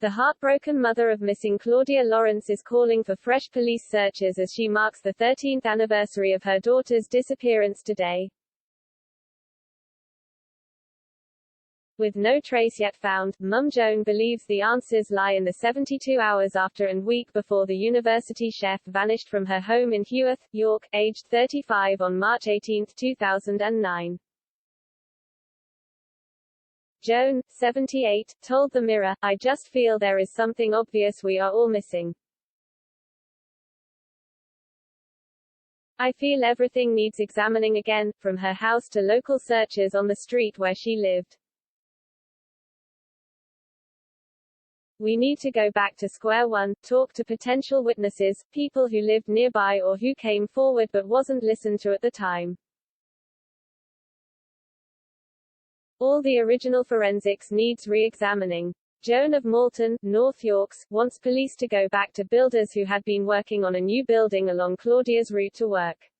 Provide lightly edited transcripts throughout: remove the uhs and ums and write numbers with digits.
The heartbroken mother of missing Claudia Lawrence is calling for fresh police searches as she marks the 13th anniversary of her daughter's disappearance today. With no trace yet found, Mum Joan believes the answers lie in the 72 hours after and week before the university chef vanished from her home in Heworth, York, aged 35 on March 18, 2009. Joan, 78, told The Mirror, "I just feel there is something obvious we are all missing. I feel everything needs examining again, from her house to local searches on the street where she lived. We need to go back to square one, talk to potential witnesses, people who lived nearby or who came forward but wasn't listened to at the time. All the original forensics needs re-examining." Joan of Malton, North Yorks, wants police to go back to builders who had been working on a new building along Claudia's route to work.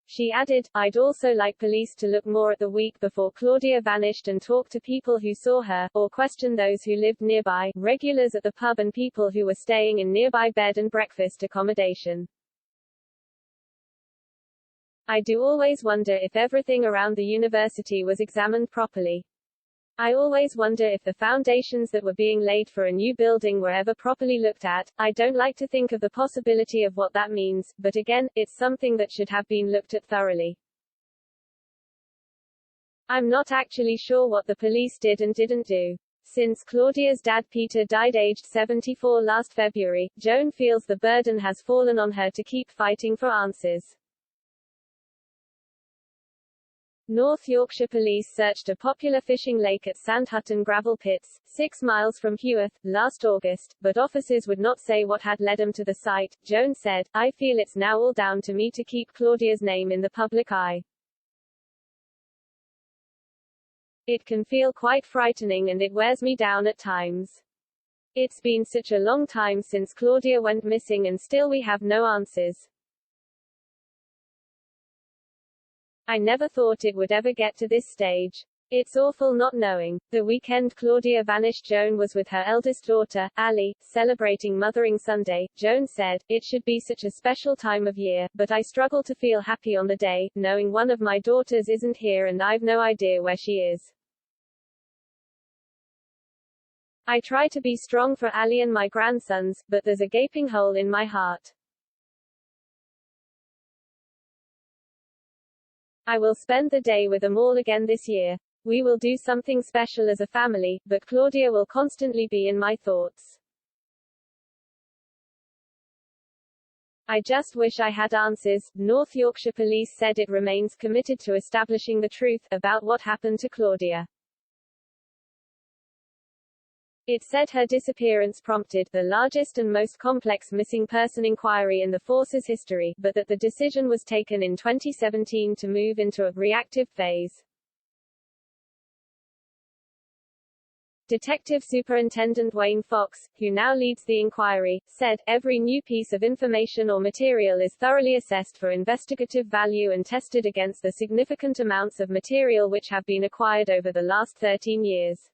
She added, "I'd also like police to look more at the week before Claudia vanished and talk to people who saw her, or question those who lived nearby, regulars at the pub and people who were staying in nearby bed and breakfast accommodation. I do always wonder if everything around the university was examined properly. I always wonder if the foundations that were being laid for a new building were ever properly looked at. I don't like to think of the possibility of what that means, but again, it's something that should have been looked at thoroughly. I'm not actually sure what the police did and didn't do. Since Claudia's dad Peter died aged 74 last February, Joan feels the burden has fallen on her to keep fighting for answers." North Yorkshire police searched a popular fishing lake at Sandhutton gravel pits, 6 miles from Heworth, last August, but officers would not say what had led them to the site. Joan said, "I feel it's now all down to me to keep Claudia's name in the public eye. It can feel quite frightening and it wears me down at times. It's been such a long time since Claudia went missing and still we have no answers. I never thought it would ever get to this stage. It's awful not knowing." The weekend Claudia vanished, Joan was with her eldest daughter, Ali, celebrating Mothering Sunday. Joan said, "It should be such a special time of year, but I struggle to feel happy on the day, knowing one of my daughters isn't here and I've no idea where she is. I try to be strong for Ali and my grandsons, but there's a gaping hole in my heart. I will spend the day with them all again this year. We will do something special as a family, but Claudia will constantly be in my thoughts. I just wish I had answers." North Yorkshire Police said it remains committed to establishing the truth about what happened to Claudia. It said her disappearance prompted the largest and most complex missing person inquiry in the force's history, but that the decision was taken in 2017 to move into a reactive phase. Detective Superintendent Wayne Fox, who now leads the inquiry, said, "Every new piece of information or material is thoroughly assessed for investigative value and tested against the significant amounts of material which have been acquired over the last 13 years.